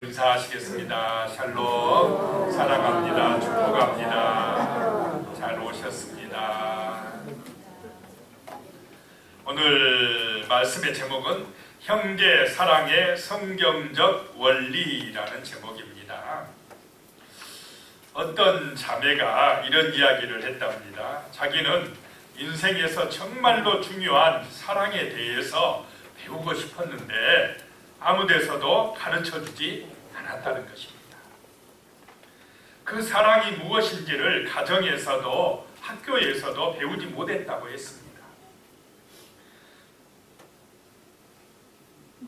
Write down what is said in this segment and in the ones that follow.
인사하시겠습니다. 샬롬, 사랑합니다. 축복합니다. 잘 오셨습니다. 오늘 말씀의 제목은 형제 사랑의 성경적 원리라는 제목입니다. 어떤 자매가 이런 이야기를 했답니다. 자기는 인생에서 정말로 중요한 사랑에 대해서 배우고 싶었는데 아무 데서도 가르쳐주지 않았다는 것입니다. 그 사랑이 무엇인지를 가정에서도 학교에서도 배우지 못했다고 했습니다.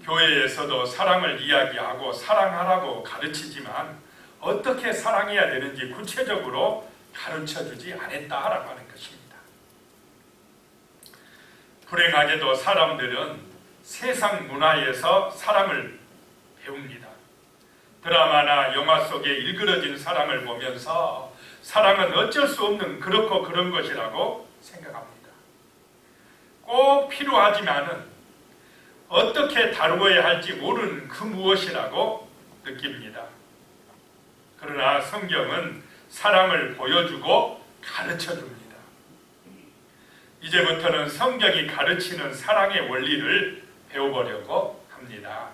교회에서도 사랑을 이야기하고 사랑하라고 가르치지만 어떻게 사랑해야 되는지 구체적으로 가르쳐주지 않았다라고 하는 것입니다. 불행하게도 사람들은 세상 문화에서 사랑을 배웁니다. 드라마나 영화 속에 일그러진 사랑을 보면서 사랑은 어쩔 수 없는 그렇고 그런 것이라고 생각합니다. 꼭 필요하지만은 어떻게 다루어야 할지 모르는 그 무엇이라고 느낍니다. 그러나 성경은 사랑을 보여주고 가르쳐줍니다. 이제부터는 성경이 가르치는 사랑의 원리를 배워보려고 합니다.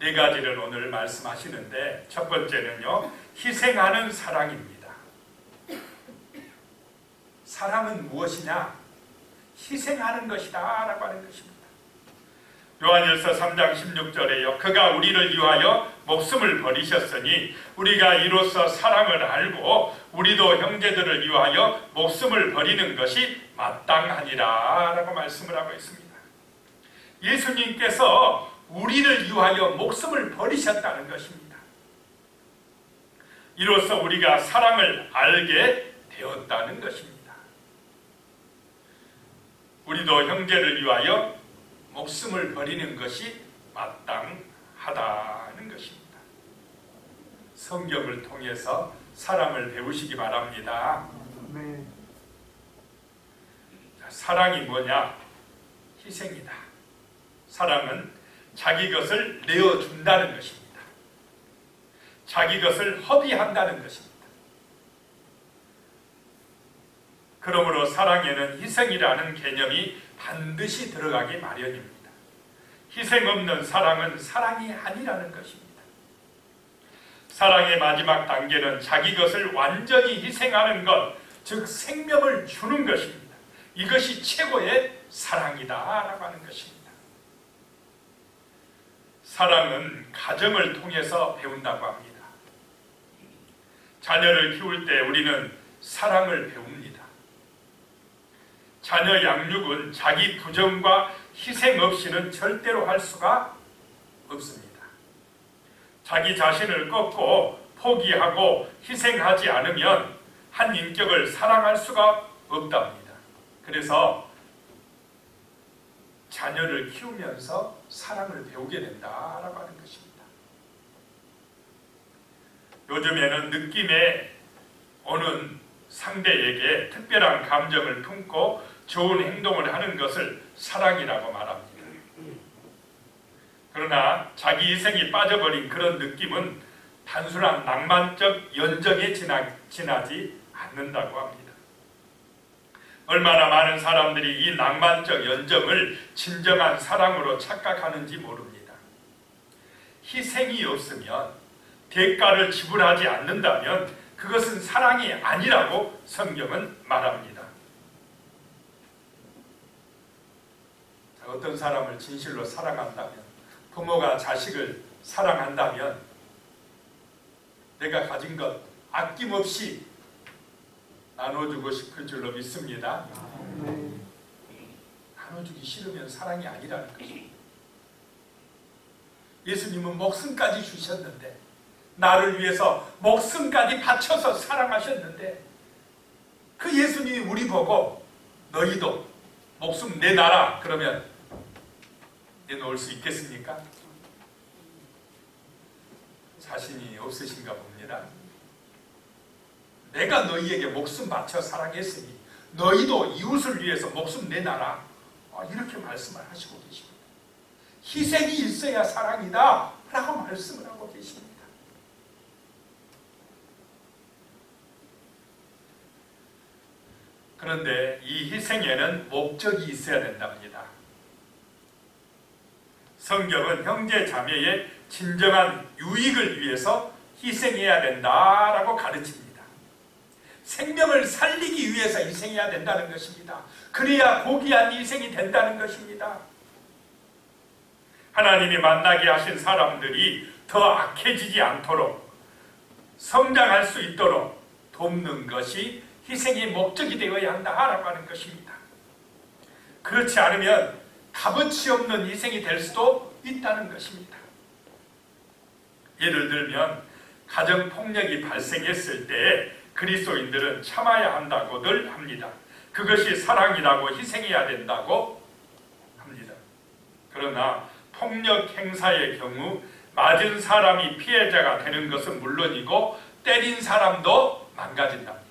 네 가지를 오늘 말씀하시는데 첫 번째는요, 희생하는 사랑입니다. 사랑은 무엇이냐? 희생하는 것이다 라고 하는 것입니다. 요한일서 3장 16절에요. 그가 우리를 위하여 목숨을 버리셨으니 우리가 이로써 사랑을 알고 우리도 형제들을 위하여 목숨을 버리는 것이 마땅하니라 라고 말씀을 하고 있습니다. 예수님께서 우리를 위하여 목숨을 버리셨다는 것입니다. 이로써 우리가 사랑을 알게 되었다는 것입니다. 우리도 형제를 위하여 목숨을 버리는 것이 마땅하다는 것입니다. 성경을 통해서 사랑을 배우시기 바랍니다. 네. 사랑이 뭐냐? 희생이다. 사랑은 자기 것을 내어준다는 것입니다. 자기 것을 허비한다는 것입니다. 그러므로 사랑에는 희생이라는 개념이 반드시 들어가기 마련입니다. 희생 없는 사랑은 사랑이 아니라는 것입니다. 사랑의 마지막 단계는 자기 것을 완전히 희생하는 것, 즉 생명을 주는 것입니다. 이것이 최고의 사랑이다라고 하는 것입니다. 사랑은 가정을 통해서 배운다고 합니다. 자녀를 키울 때 우리는 사랑을 배웁니다. 자녀 양육은 자기 부정과 희생 없이는 절대로 할 수가 없습니다. 자기 자신을 꺾고 포기하고 희생하지 않으면 한 인격을 사랑할 수가 없답니다. 그래서 자녀를 키우면서 사랑을 배우게 된다라고 하는 것입니다. 요즘에는 느낌에 오는 상대에게 특별한 감정을 품고 좋은 행동을 하는 것을 사랑이라고 말합니다. 그러나 자기 희생이 빠져버린 그런 느낌은 단순한 낭만적 연정에 지나지 않는다고 합니다. 얼마나 많은 사람들이 이 낭만적 연정을 진정한 사랑으로 착각하는지 모릅니다. 희생이 없으면, 대가를 지불하지 않는다면 그것은 사랑이 아니라고 성경은 말합니다. 어떤 사람을 진실로 사랑한다면, 부모가 자식을 사랑한다면 내가 가진 것 아낌없이 나눠주고 싶을 줄로 믿습니다. 나눠주기 싫으면 사랑이 아니라는 것입니다. 예수님은 목숨까지 주셨는데, 나를 위해서 목숨까지 바쳐서 사랑하셨는데, 그 예수님이 우리 보고 너희도 목숨 내놔라 그러면 내놓을 수 있겠습니까? 자신이 없으신가 봅니다. 내가 너희에게 목숨 바쳐 사랑했으니 너희도 이웃을 위해서 목숨 내놔라, 이렇게 말씀을 하시고 계십니다. 희생이 있어야 사랑이다 라고 말씀을 하고 계십니다. 그런데 이 희생에는 목적이 있어야 된답니다. 성경은 형제 자매의 진정한 유익을 위해서 희생해야 된다라고 가르칩니다. 생명을 살리기 위해서 희생해야 된다는 것입니다. 그래야 고귀한 희생이 된다는 것입니다. 하나님이 만나게 하신 사람들이 더 악해지지 않도록 성장할 수 있도록 돕는 것이 희생의 목적이 되어야 한다라고 하는 것입니다. 그렇지 않으면 값어치 없는 희생이 될 수도 있다는 것입니다. 예를 들면 가정폭력이 발생했을 때 그리스도인들은 참아야 한다고들 합니다. 그것이 사랑이라고 희생해야 된다고 합니다. 그러나 폭력 행사의 경우 맞은 사람이 피해자가 되는 것은 물론이고 때린 사람도 망가진답니다.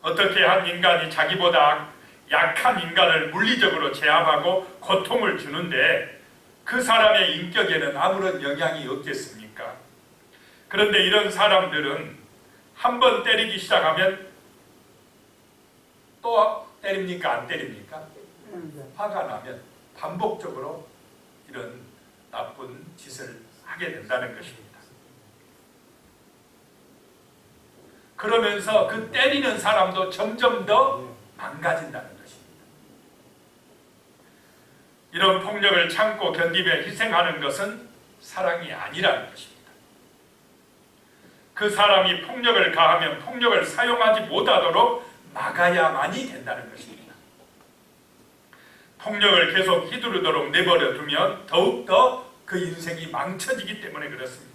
어떻게 한 인간이 자기보다 약한 인간을 물리적으로 제압하고 고통을 주는데 그 사람의 인격에는 아무런 영향이 없겠습니까? 그런데 이런 사람들은 한번 때리기 시작하면 또 때립니까? 안 때립니까? 화가 나면 반복적으로 이런 나쁜 짓을 하게 된다는 것입니다. 그러면서 그 때리는 사람도 점점 더 망가진다는 것입니다. 이런 폭력을 참고 견디며 희생하는 것은 사랑이 아니라는 것입니다. 그 사람이 폭력을 가하면 폭력을 사용하지 못하도록 막아야만이 된다는 것입니다. 폭력을 계속 휘두르도록 내버려 두면 더욱더 그 인생이 망쳐지기 때문에 그렇습니다.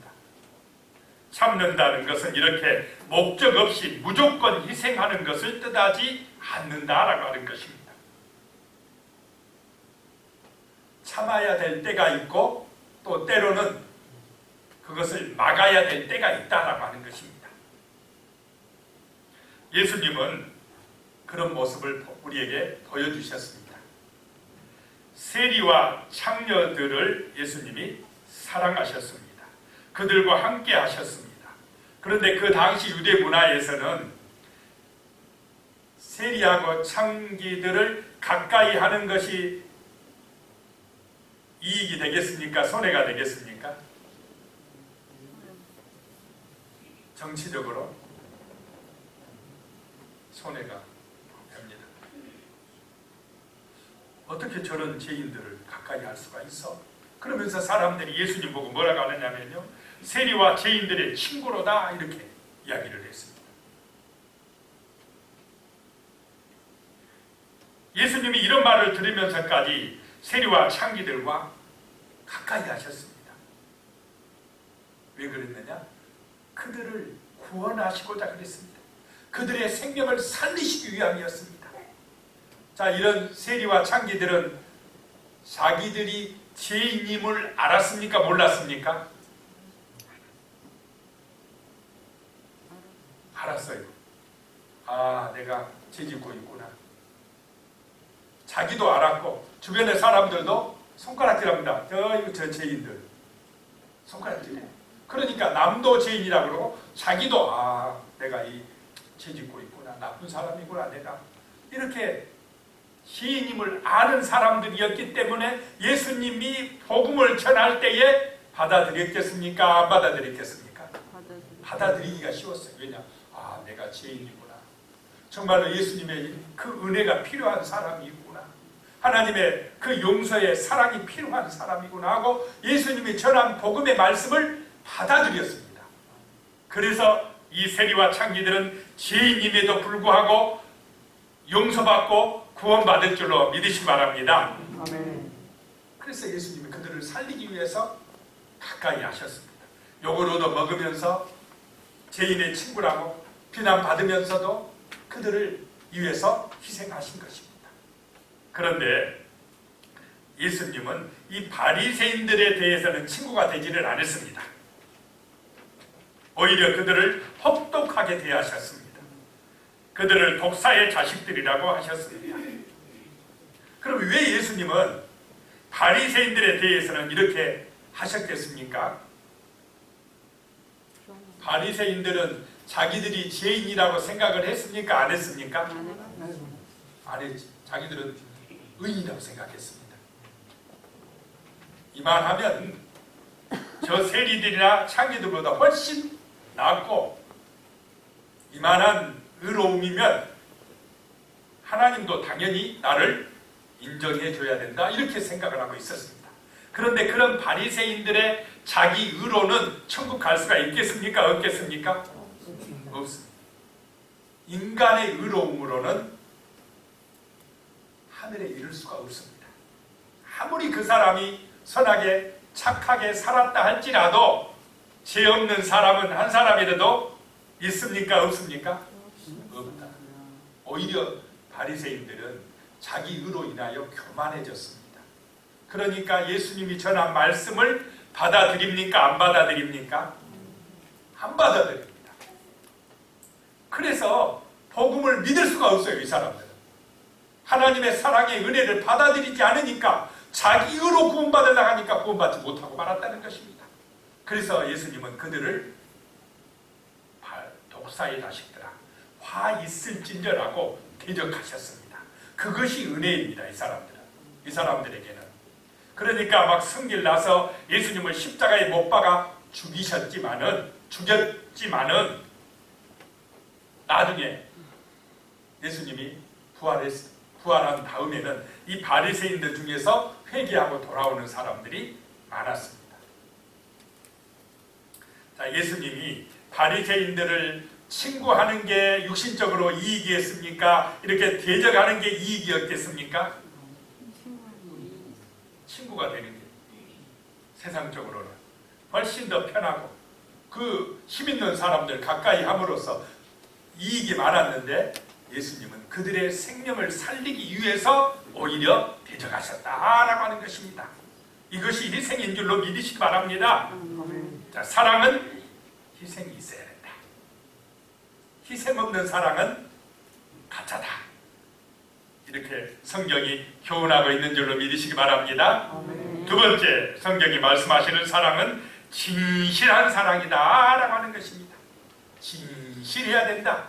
참는다는 것은 이렇게 목적 없이 무조건 희생하는 것을 뜻하지 않는다라고 하는 것입니다. 참아야 될 때가 있고 또 때로는 그것을 막아야 될 때가 있다라고 하는 것입니다. 예수님은 그런 모습을 우리에게 보여주셨습니다. 세리와 창녀들을 예수님이 사랑하셨습니다. 그들과 함께 하셨습니다. 그런데 그 당시 유대 문화에서는 세리하고 창기들을 가까이 하는 것이 이익이 되겠습니까? 손해가 되겠습니까? 정치적으로 손해가 됩니다. 어떻게 저런 죄인들을 가까이 할 수가 있어? 그러면서 사람들이 예수님 보고 뭐라고 하느냐면요, 세리와 죄인들의 친구로다 이렇게 이야기를 했습니다. 예수님이 이런 말을 들으면서까지 세리와 창기들과 가까이 하셨습니다. 왜 그랬느냐? 그들을 구원하시고자 그랬습니다. 그들의 생명을 살리시기 위함이었습니다. 자, 이런 세리와 창기들은 자기들이 죄인임을 알았습니까? 몰랐습니까? 알았어요. 아, 내가 죄 짓고 있구나. 자기도 알았고 주변의 사람들도 손가락질합니다. 저 죄인들 손가락질. 그러니까 남도 죄인이라고 그러고 자기도 내가 이 죄 짓고 있구나. 나쁜 사람이구나. 내가 이렇게 죄인임을 아는 사람들이었기 때문에 예수님이 복음을 전할 때에 받아들였겠습니까? 안 받아들였겠습니까? 받아들이기가 쉬웠어요. 왜냐? 내가 죄인이구나. 정말로 예수님의 그 은혜가 필요한 사람이구나. 하나님의 그 용서의 사랑이 필요한 사람이구나 하고 예수님이 전한 복음의 말씀을 받아들였습니다. 그래서 이 세리와 창기들은 죄인임에도 불구하고 용서받고 구원받을 줄로 믿으시기 바랍니다. 아멘. 그래서 예수님이 그들을 살리기 위해서 가까이 하셨습니다. 욕을 얻어먹으면서 죄인의 친구라고 비난받으면서도 그들을 위해서 희생하신 것입니다. 그런데 예수님은 이 바리새인들에 대해서는 친구가 되지를 않았습니다. 오히려 그들을 혹독하게 대하셨습니다. 그들을 독사의 자식들이라고 하셨습니다. 그럼 왜 예수님은 바리새인들에 대해서는 이렇게 하셨겠습니까? 바리새인들은 자기들이 죄인이라고 생각을 했습니까? 안 했습니까? 안 했지. 자기들은 의인이라고 생각했습니다. 이만하면 저 세리들이나 창기들보다 훨씬 낫고, 이만한 의로움이면 하나님도 당연히 나를 인정해 줘야 된다, 이렇게 생각을 하고 있었습니다. 그런데 그런 바리새인들의 자기 의로는 천국 갈 수가 있겠습니까? 없겠습니까? 없습니다. 인간의 의로움으로는 하늘에 이를 수가 없습니다. 아무리 그 사람이 선하게 착하게 살았다 할지라도 죄 없는 사람은 한 사람이라도 있습니까? 없습니까? 없다. 오히려 바리새인들은 자기 의로 인하여 교만해졌습니다. 그러니까 예수님이 전한 말씀을 받아들입니까? 안 받아들입니까? 안 받아들입니다. 그래서 복음을 믿을 수가 없어요. 이 사람들은 하나님의 사랑의 은혜를 받아들이지 않으니까 자기 의로 구원받으려고 하니까 구원받지 못하고 말았다는 것입니다. 그래서 예수님은 그들을 독사의 자식들아, 화 있을진저라고 대적하셨습니다. 그것이 은혜입니다. 이 사람들에게는. 그러니까 막 성질 나서 예수님을 십자가에 못 박아 죽였지만은 나중에 예수님이 부활한 다음에는 이 바리새인들 중에서 회개하고 돌아오는 사람들이 많았습니다. 자, 예수님이 바리새인들을 친구하는 게 육신적으로 이익이었습니까? 이렇게 대적하는 게 이익이었겠습니까? 친구가 되는 게 세상적으로는 훨씬 더 편하고 그 힘있는 사람들 가까이 함으로써 이익이 많았는데, 예수님은 그들의 생명을 살리기 위해서 오히려 대적하셨다라고 하는 것입니다. 이것이 희생인 줄로 믿으시기 바랍니다. 자, 사랑은 희생이 있어야 된다. 희생 없는 사랑은 가짜다. 이렇게 성경이 교훈하고 있는 줄로 믿으시기 바랍니다. 두 번째, 성경이 말씀하시는 사랑은 진실한 사랑이다 라고 하는 것입니다. 진실해야 된다.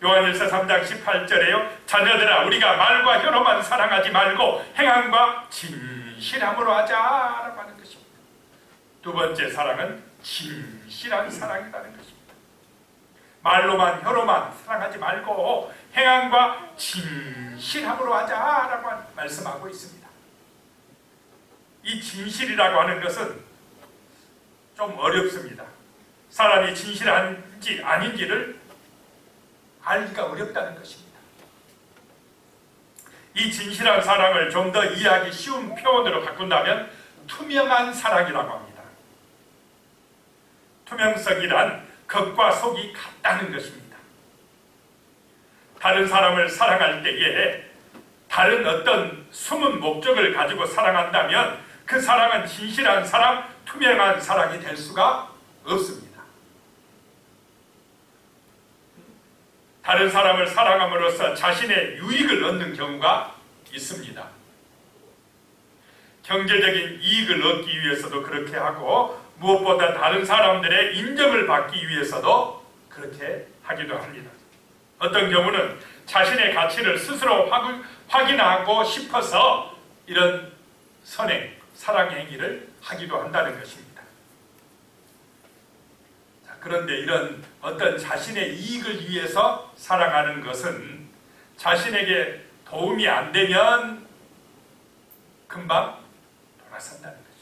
요한일서 3장 18절에요. 자녀들아, 우리가 말과 혀로만 사랑하지 말고 행함과 진실함으로 하자라고 하는 것입니다. 두 번째 사랑은 진실한 사랑이라는 것입니다. 말로만 혀로만 사랑하지 말고 행함과 진실함으로 하자라고 말씀하고 있습니다. 이 진실이라고 하는 것은 좀 어렵습니다. 사람이 진실한지 아닌지를 알기가 어렵다는 것입니다. 이 진실한 사랑을 좀 더 이해하기 쉬운 표현으로 바꾼다면 투명한 사랑이라고 합니다. 투명성이란 겉과 속이 같다는 것입니다. 다른 사람을 사랑할 때에 다른 어떤 숨은 목적을 가지고 사랑한다면 그 사랑은 진실한 사랑, 투명한 사랑이 될 수가 없습니다. 다른 사람을 사랑함으로써 자신의 유익을 얻는 경우가 있습니다. 경제적인 이익을 얻기 위해서도 그렇게 하고, 무엇보다 다른 사람들의 인정을 받기 위해서도 그렇게 하기도 합니다. 어떤 경우는 자신의 가치를 스스로 확인하고 싶어서 이런 선행, 사랑의 행위를 하기도 한다는 것입니다. 그런데 이런 어떤 자신의 이익을 위해서 사랑하는 것은 자신에게 도움이 안 되면 금방 돌아선다는 것입니다.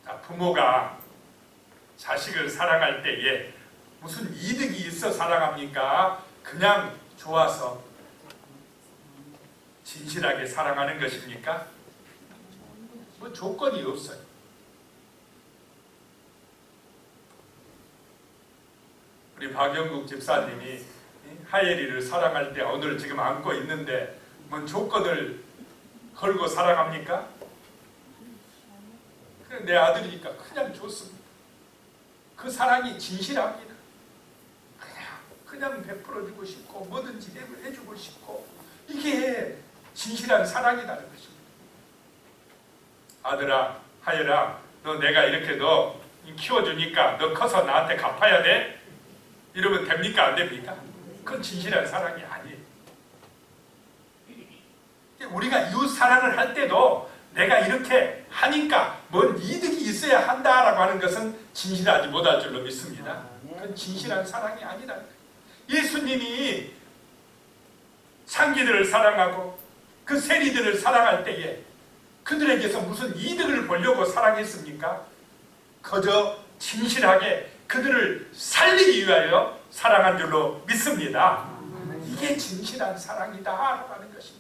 자, 부모가 자식을 사랑할 때에 무슨 이득이 있어 사랑합니까? 그냥 좋아서 진실하게 사랑하는 것입니까? 뭐 조건이 없어요. 우리 박영국 집사님이 하예리를 사랑할 때 오늘 지금 안고 있는데 뭔 조건을 걸고 사랑합니까? 그냥 내 아들이니까 그냥 좋습니다. 그 사랑이 진실합니다. 그냥 베풀어주고 싶고 뭐든지 해주고 싶고, 이게 진실한 사랑이라는 것입니다. 아들아, 하여라, 너 내가 이렇게 너 키워주니까 너 커서 나한테 갚아야 돼? 이러면 됩니까? 안 됩니까? 그건 진실한 사랑이 아니에요. 우리가 이웃 사랑을 할 때도 내가 이렇게 하니까 뭔 이득이 있어야 한다라고 하는 것은 진실하지 못할 줄로 믿습니다. 그건 진실한 사랑이 아니다. 예수님이 상기들을 사랑하고 그 세리들을 사랑할 때에 그들에게서 무슨 이득을 보려고 사랑했습니까? 그저 진실하게 그들을 살리기 위하여 사랑한 줄로 믿습니다. 이게 진실한 사랑이다라고 하는 것입니다.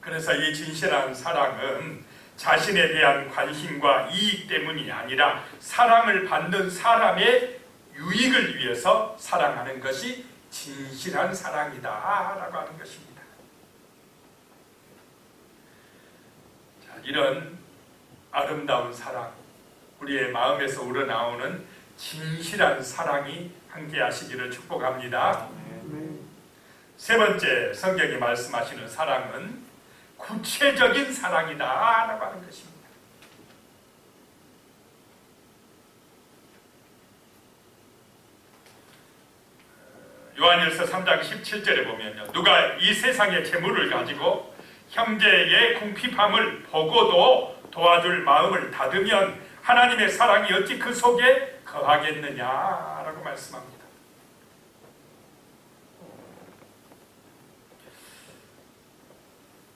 그래서 이 진실한 사랑은 자신에 대한 관심과 이익 때문이 아니라 사랑을 받는 사람의 유익을 위해서 사랑하는 것이 진실한 사랑이다라고 하는 것입니다. 자, 이런 아름다운 사랑, 우리의 마음에서 우러나오는 진실한 사랑이 함께 하시기를 축복합니다. 세 번째, 성경이 말씀하시는 사랑은 구체적인 사랑이다라고 하는 것입니다. 요한일서 3장 17절에 보면요, 누가 이 세상의 재물을 가지고 형제의 궁핍함을 보고도 도와줄 마음을 닫으면 하나님의 사랑이 어찌 그 속에 거하겠느냐라고 말씀합니다.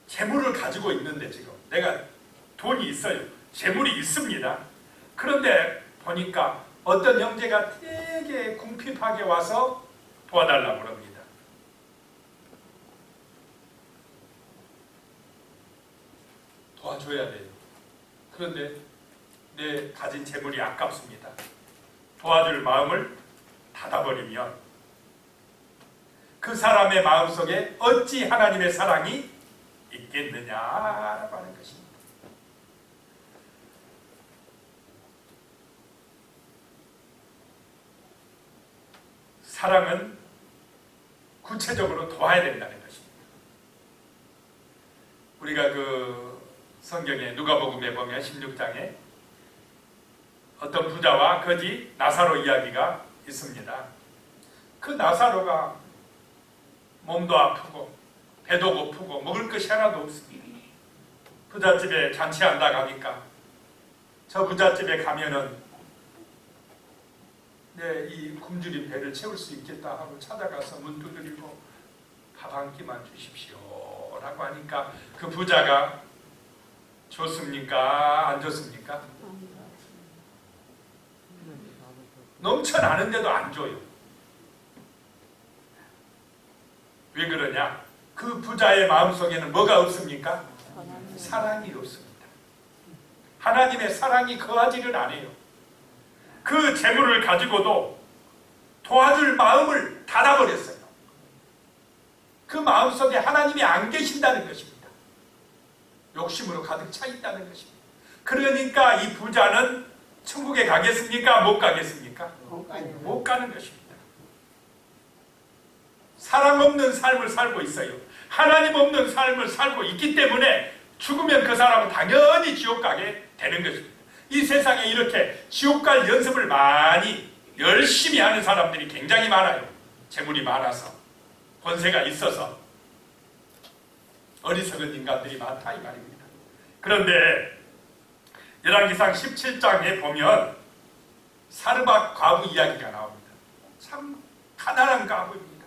재물을 가지고 있는데 지금 내가 돈이 있어요. 재물이 있습니다. 그런데 보니까 어떤 형제가 되게 궁핍하게 와서 도와달라고 합니다. 도와줘야 돼요. 그런데 내 가진 재물이 아깝습니다. 도와줄 마음을 닫아버리면 그 사람의 마음속에 어찌 하나님의 사랑이 있겠느냐라고 하는 것입니다. 사랑은 구체적으로 도와야 된다는 것입니다. 우리가 그 성경에 누가복음에 보면 16장에 어떤 부자와 거지 나사로 이야기가 있습니다. 그 나사로가 몸도 아프고 배도 고프고 먹을 것이 하나도 없습니다. 부잣집에 잔치한다 가니까 저 부잣집에 가면은 내 이 굶주린 배를 채울 수 있겠다 하고 찾아가서 문 두드리고 밥 한 끼만 주십시오 라고 하니까 그 부자가 줬습니까? 안 줬습니까? 넘쳐나는데도 안 줘요. 왜 그러냐? 그 부자의 마음속에는 뭐가 없습니까? 사랑이 없습니다. 하나님의 사랑이 거하지를 않아요. 그 재물을 가지고도 도와줄 마음을 닫아버렸어요. 그 마음속에 하나님이 안 계신다는 것입니다. 욕심으로 가득 차 있다는 것입니다. 그러니까 이 부자는 천국에 가겠습니까? 못 가겠습니까? 못 가는 것입니다. 사랑 없는 삶을 살고 있어요. 하나님 없는 삶을 살고 있기 때문에 죽으면 그 사람은 당연히 지옥 가게 되는 것입니다. 이 세상에 이렇게 지옥 갈 연습을 많이 열심히 하는 사람들이 굉장히 많아요. 재물이 많아서, 권세가 있어서 어리석은 인간들이 많다 이 말입니다. 그런데 열왕기상 17장에 보면 사르밧 과부 이야기가 나옵니다. 참 가난한 과부입니다.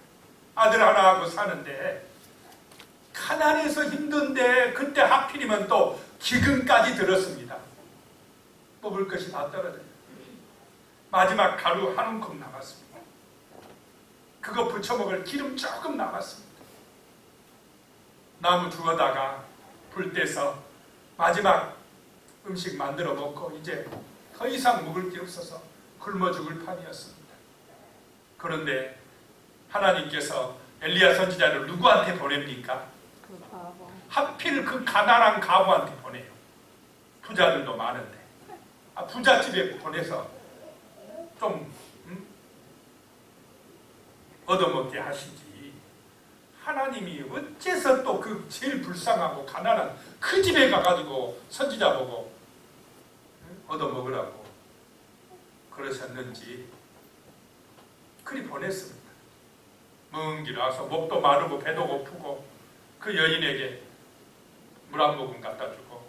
아들 하나하고 사는데 가난해서 힘든데 그때 하필이면 또 기근까지 들었습니다. 먹을 것이 다 떨어져요. 마지막 가루 한 움큼 남았습니다. 그거 부쳐 먹을 기름 조금 남았습니다. 나무 주워다가 불 떼서 마지막 음식 만들어 먹고 이제 더 이상 먹을 게 없어서 굶어 죽을 판이었습니다. 그런데 하나님께서 엘리야 선지자를 누구한테 보냅니까? 하필 그 가난한 가부한테 보내요. 부자들도 많은데 부잣집에 보내서 좀 얻어먹게 하시지. 하나님이 어째서 또 그 제일 불쌍하고 가난한 그 집에 가가지고 선지자 보고 얻어먹으라고 그러셨는지 그리 보냈습니다. 먼 길 와서 목도 마르고 배도 고프고 그 여인에게 물 한 모금 갖다 주고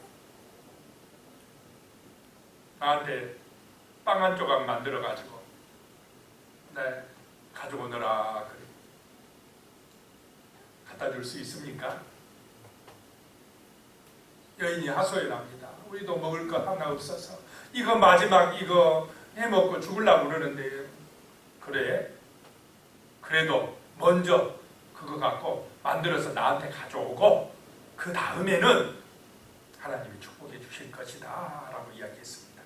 나한테 빵 한 조각 만들어 가지고 네, 가져오너라 그래. 갖다 줄 수 있습니까? 여인이 하소연합니다. 우리도 먹을 거 하나 없어서 이거 마지막 이거 해먹고 죽으려고 그러는데 그래? 그래도 먼저 그거 갖고 만들어서 나한테 가져오고 그 다음에는 하나님이 축복해 주실 것이다 라고 이야기했습니다.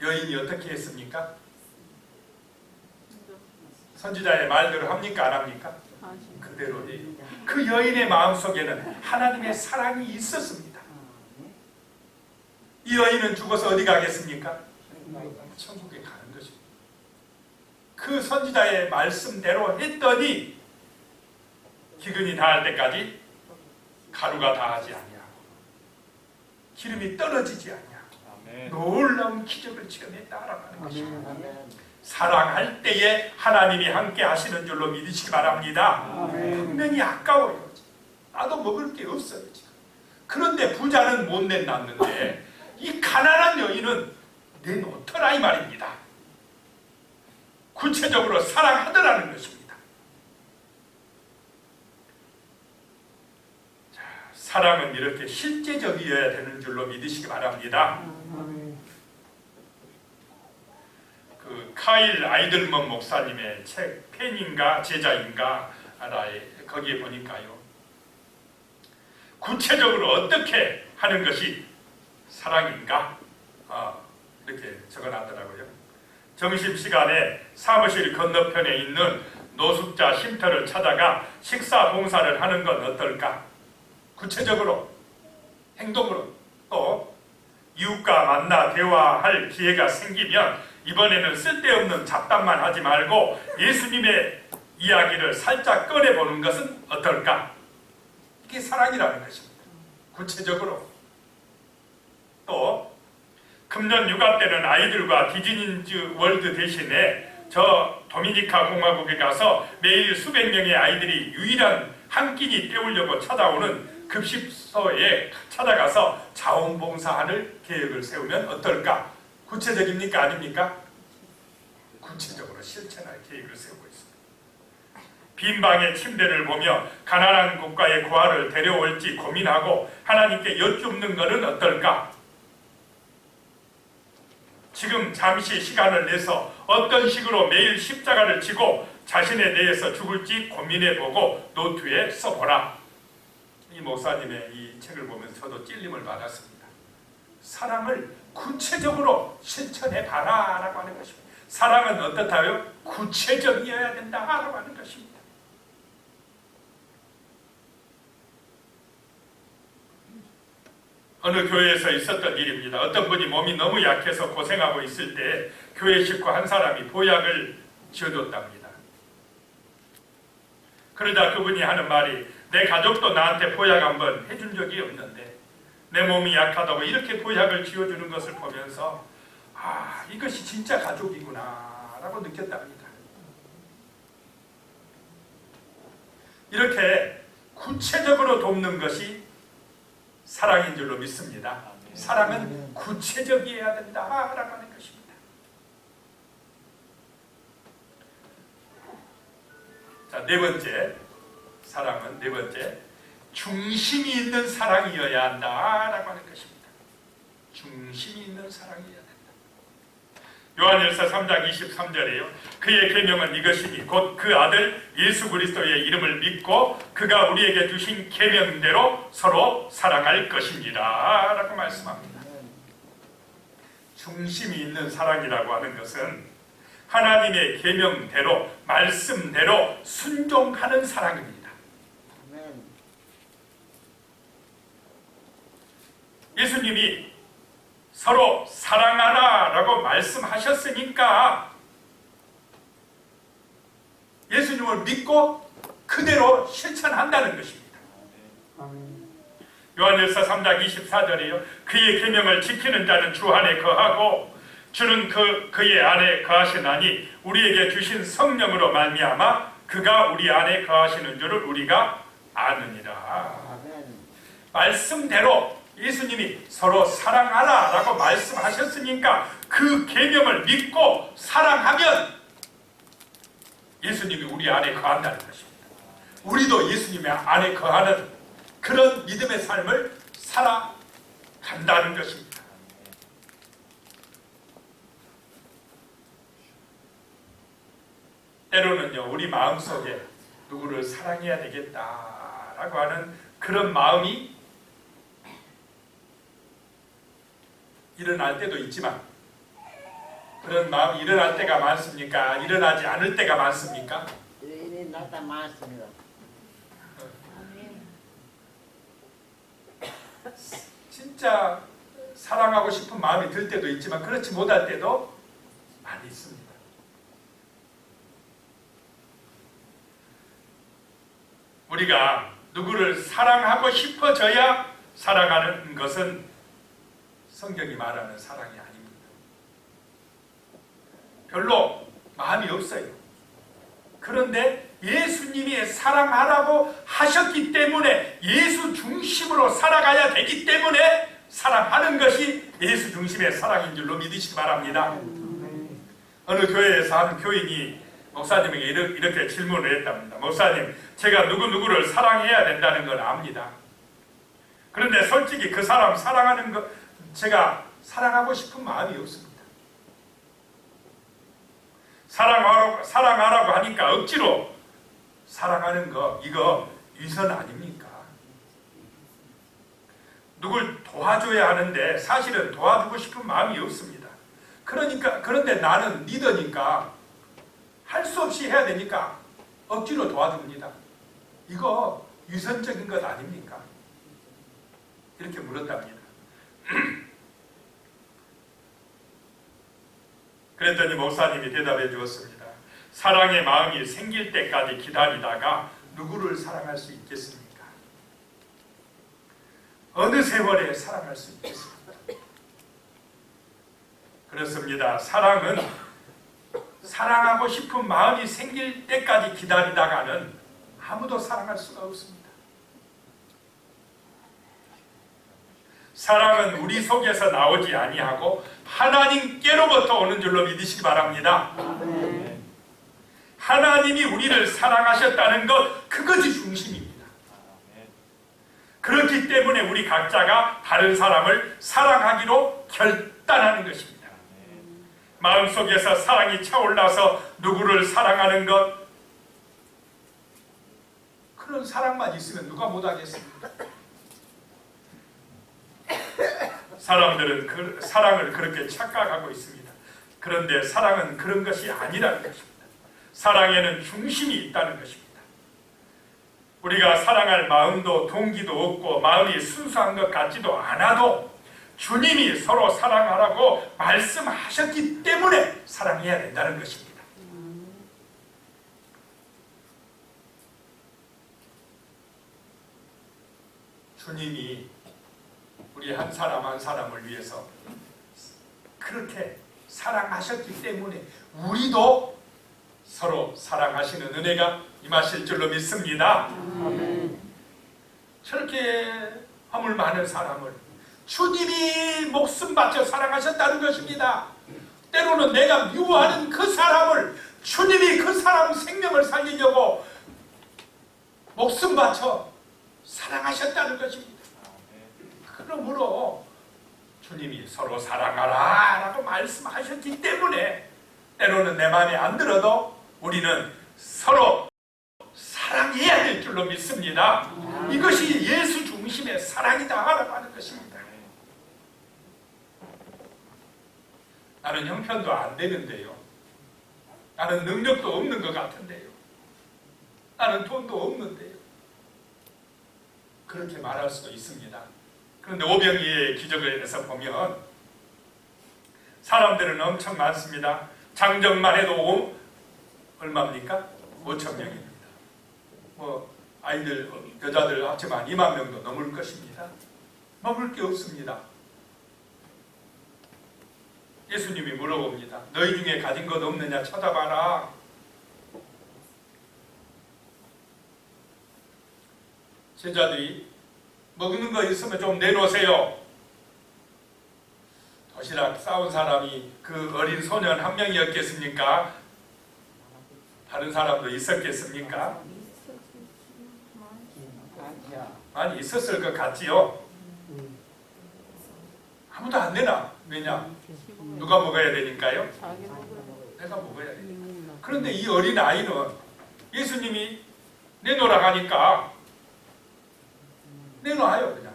여인이 어떻게 했습니까? 선지자의 말대로 합니까? 안 합니까? 그대로예요. 그 여인의 마음속에는 하나님의 사랑이 있었습니다. 이 여인은 죽어서 어디 가겠습니까? 천국에 가는 것입니다. 그 선지자의 말씀대로 했더니 기근이 다할 때까지 가루가 다하지 아니하고 기름이 떨어지지 아니하고 놀라운 기적을 체험했다라고 하는 것입니다. 사랑할 때에 하나님이 함께 하시는 줄로 믿으시기 바랍니다. 분명히 아까워요. 나도 먹을 게 없어요 지금. 그런데 부자는 못 내놨는데 이 가난한 여인은 내놓더라 이 말입니다. 구체적으로 사랑하더라는 것입니다. 자, 사랑은 이렇게 실제적이어야 되는 줄로 믿으시기 바랍니다. 그 카일 아이들먼 목사님의 책 팬인가 제자인가 알아에 거기에 보니까요. 구체적으로 어떻게 하는 것이 사랑인가? 이렇게 적어놨더라고요. 점심시간에 사무실 건너편에 있는 노숙자 쉼터를 찾아가 식사 봉사를 하는 건 어떨까? 구체적으로 행동으로 또 이웃과 만나 대화할 기회가 생기면 이번에는 쓸데없는 잡담만 하지 말고 예수님의 이야기를 살짝 꺼내보는 것은 어떨까? 이게 사랑이라는 것입니다. 구체적으로 또 금년 육아 때는 아이들과 디즈니즈 월드 대신에 저 도미니카 공화국에 가서 매일 수백 명의 아이들이 유일한 한 끼니 때우려고 찾아오는 급식소에 찾아가서 자원봉사할 계획을 세우면 어떨까? 구체적입니까? 아닙니까? 구체적으로 실천할 계획을 세우고 있습니다. 빈 방의 침대를 보며 가난한 국가의 고아를 데려올지 고민하고 하나님께 여쭙는 것은 어떨까? 지금 잠시 시간을 내서 어떤 식으로 매일 십자가를 지고 자신에 대해서 죽을지 고민해보고 노트에 써보라. 이 목사님의 이 책을 보면서 저도 찔림을 받았습니다. 사랑을 구체적으로 실천해봐라 라고 하는 것입니다. 사랑은 어떻다고요? 구체적이어야 된다라고 하는 것입니다. 어느 교회에서 있었던 일입니다. 어떤 분이 몸이 너무 약해서 고생하고 있을 때 교회 식구 한 사람이 보약을 지어줬답니다. 그러자 그분이 하는 말이 내 가족도 나한테 보약 한번 해준 적이 없는데 내 몸이 약하다고 이렇게 보약을 지어주는 것을 보면서 이것이 진짜 가족이구나 라고 느꼈답니다. 이렇게 구체적으로 돕는 것이 사랑인 줄로 믿습니다. 사랑은 구체적이어야 된다라고 하는 것입니다. 자, 네 번째 사랑은 네 번째 중심이 있는 사랑이어야 한다라고 하는 것입니다. 중심이 있는 사랑이어야 된다. 요한일서 3장 23절에요. 그의 계명은 이것이니 곧 그 아들 예수 그리스도의 이름을 믿고 그가 우리에게 주신 계명대로 서로 사랑할 것입니다 라고 말씀합니다. 중심이 있는 사랑이라고 하는 것은 하나님의 계명대로 말씀대로 순종하는 사랑입니다. 예수님이 서로 사랑하라라고 말씀하셨으니까 예수님을 믿고 그대로 실천한다는 것입니다. 요한일서 3장 24절에요. 그의 계명을 지키는 자는 주 안에 거하고 주는 그의 안에 거하시나니 우리에게 주신 성령으로 말미암아 그가 우리 안에 거하시는 줄을 우리가 아느니라. 말씀대로 예수님이 서로 사랑하라라고 말씀하셨으니까 그 계명을 믿고 사랑하면 예수님이 우리 안에 거한다는 것입니다. 우리도 예수님의 안에 거하는 그런 믿음의 삶을 살아간다는 것입니다. 때로는요, 우리 마음속에 누구를 사랑해야 되겠다라고 하는 그런 마음이 일어날 때도 있지만 그런 마음이 일어날 때가 많습니까? 일어나지 않을 때가 많습니까? 일어났다 많습니다. 진짜 사랑하고 싶은 마음이 들 때도 있지만 그렇지 못할 때도 많이 있습니다. 우리가 누구를 사랑하고 싶어져야 사랑하는 것은 성경이 말하는 사랑이 아닙니다. 별로 마음이 없어요. 그런데 예수님이 사랑하라고 하셨기 때문에 예수 중심으로 살아가야 되기 때문에 사랑하는 것이 예수 중심의 사랑인 줄로 믿으시기 바랍니다. 어느 교회에서 한 교인이 목사님에게 이렇게 질문을 했답니다. 목사님, 제가 누구누구를 사랑해야 된다는 건 압니다. 그런데 솔직히 그 사람 사랑하는 것 제가 사랑하고 싶은 마음이 없습니다. 사랑하라고 하니까 억지로 사랑하는 거 이거 위선 아닙니까? 누굴 도와줘야 하는데 사실은 도와주고 싶은 마음이 없습니다. 그런데 나는 리더니까 할 수 없이 해야 되니까 억지로 도와줍니다. 이거 위선적인 것 아닙니까? 이렇게 물었답니다. 그랬더니 목사님이 대답해 주었습니다. 사랑의 마음이 생길 때까지 기다리다가 누구를 사랑할 수 있겠습니까? 어느 세월에 사랑할 수 있겠습니까? 그렇습니다. 사랑은 사랑하고 싶은 마음이 생길 때까지 기다리다가는 아무도 사랑할 수가 없습니다. 사랑은 우리 속에서 나오지 아니하고 하나님께로부터 오는 줄로 믿으시기 바랍니다. 하나님이 우리를 사랑하셨다는 것, 그것이 중심입니다. 그렇기 때문에 우리 각자가 다른 사람을 사랑하기로 결단하는 것입니다. 마음속에서 사랑이 차올라서 누구를 사랑하는 것, 그런 사랑만 있으면 누가 못하겠습니까? 사람들은 그 사랑을 그렇게 착각하고 있습니다. 그런데 사랑은 그런 것이 아니라는 것입니다. 사랑에는 중심이 있다는 것입니다. 우리가 사랑할 마음도 동기도 없고 마음이 순수한 것 같지도 않아도 주님이 서로 사랑하라고 말씀하셨기 때문에 사랑해야 된다는 것입니다. 주님이 우리 한 사람 한 사람을 위해서 그렇게 사랑하셨기 때문에 우리도 서로 사랑하시는 은혜가 임하실 줄로 믿습니다. 저렇게 허물 많은 사람을 주님이 목숨 바쳐 사랑하셨다는 것입니다. 때로는 내가 미워하는 그 사람을 주님이 그 사람 생명을 살리려고 목숨 바쳐 사랑하셨다는 것입니다. 그러므로 주님이 서로 사랑하라 라고 말씀하셨기 때문에 때로는 내 마음에 안 들어도 우리는 서로 사랑해야 될 줄로 믿습니다. 이것이 예수 중심의 사랑이다 라고 하는 것입니다. 나는 형편도 안 되는데요. 나는 능력도 없는 것 같은데요. 나는 돈도 없는데요. 그렇게 말할 수도 있습니다. 그런데 오병이의 기적을 해서 보면 사람들은 엄청 많습니다. 장정만 해도 얼마입니까? 5천 명입니다. 뭐 아이들, 여자들 합치면 2만 명도 넘을 것입니다. 넘을 게 없습니다. 예수님이 물어봅니다. 너희 중에 가진 것 없느냐 찾아봐라. 제자들이 먹는 거 있으면 좀 내놓으세요. 도시락 싸운 사람이 그 어린 소년 한 명이었겠습니까? 다른 사람도 있었겠습니까? 많이 있었을 것 같지요? 아무도 안 내나. 왜냐? 누가 먹어야 되니까요? 내가 먹어야 되니까. 그런데 이 어린 아이는 예수님이 내놓으라 하니까 내놔요. 그냥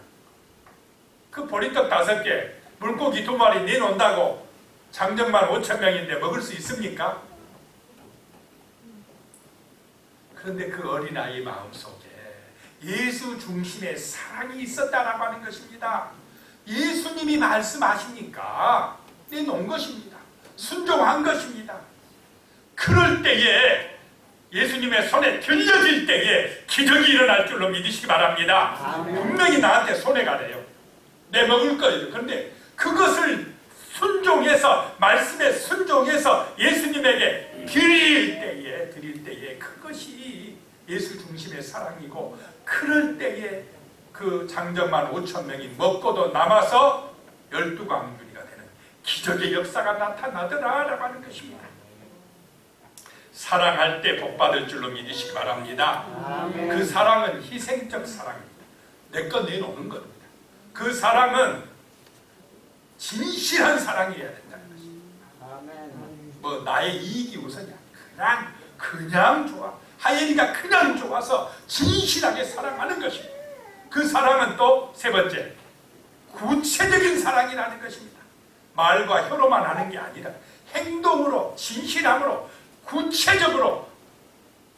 그 보리떡 5개, 물고기 2마리 내놓는다고 장정만 5천 명인데 먹을 수 있습니까? 그런데 그 어린아이 마음속에 예수 중심의 사랑이 있었다라고 하는 것입니다. 예수님이 말씀하시니까 내놓은 것입니다. 순종한 것입니다. 그럴 때에 예수님의 손에 들려질 때에 기적이 일어날 줄로 믿으시기 바랍니다. 분명히 나한테 손에 가래요. 내 먹을 거예요. 그런데 그것을 순종해서, 말씀에 순종해서 예수님에게 드릴 때에 그것이 예수 중심의 사랑이고, 그럴 때에 그 장정만 5천 명이 먹고도 남아서 12광주리가 되는 기적의 역사가 나타나더라라고 하는 것입니다. 사랑할 때 복받을 줄로 믿으시기 바랍니다. 그 사랑은 희생적 사랑입니다. 내 것 내놓는 겁니다. 그 사랑은 진실한 사랑이어야 된다는 것입니다. 뭐 나의 이익이 우선이야. 그냥 좋아. 하엘이가 그냥 좋아서 진실하게 사랑하는 것입니다. 그 사랑은 또 세 번째, 구체적인 사랑이라는 것입니다. 말과 혀로만 하는 게 아니라 행동으로, 진실함으로, 구체적으로,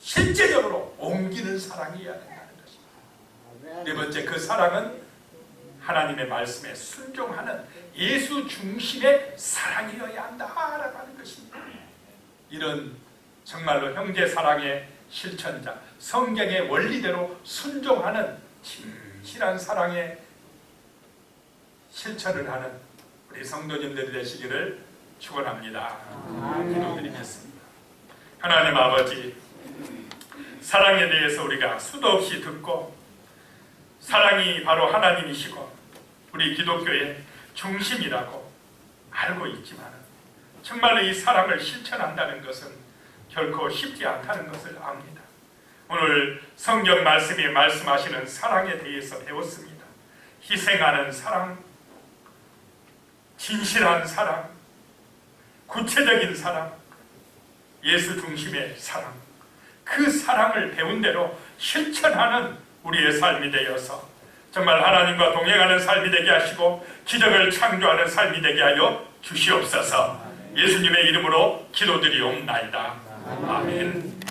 실제적으로 옮기는 사랑이어야 된다는 것입니다. 네 번째, 그 사랑은 하나님의 말씀에 순종하는 예수 중심의 사랑이어야 한다라고 하는 것입니다. 이런 정말로 형제 사랑의 실천자, 성경의 원리대로 순종하는 진실한 사랑의 실천을 하는 우리 성도님들이 되시기를 축원합니다. 기도드리겠습니다. 하나님 아버지, 사랑에 대해서 우리가 수도 없이 듣고, 사랑이 바로 하나님이시고 우리 기독교의 중심이라고 알고 있지만, 정말로 이 사랑을 실천한다는 것은 결코 쉽지 않다는 것을 압니다. 오늘 성경 말씀이 말씀하시는 사랑에 대해서 배웠습니다. 희생하는 사랑, 진실한 사랑, 구체적인 사랑, 예수 중심의 사랑, 그 사랑을 배운 대로 실천하는 우리의 삶이 되어서 정말 하나님과 동행하는 삶이 되게 하시고 기적을 창조하는 삶이 되게 하여 주시옵소서. 예수님의 이름으로 기도드리옵나이다. 아멘.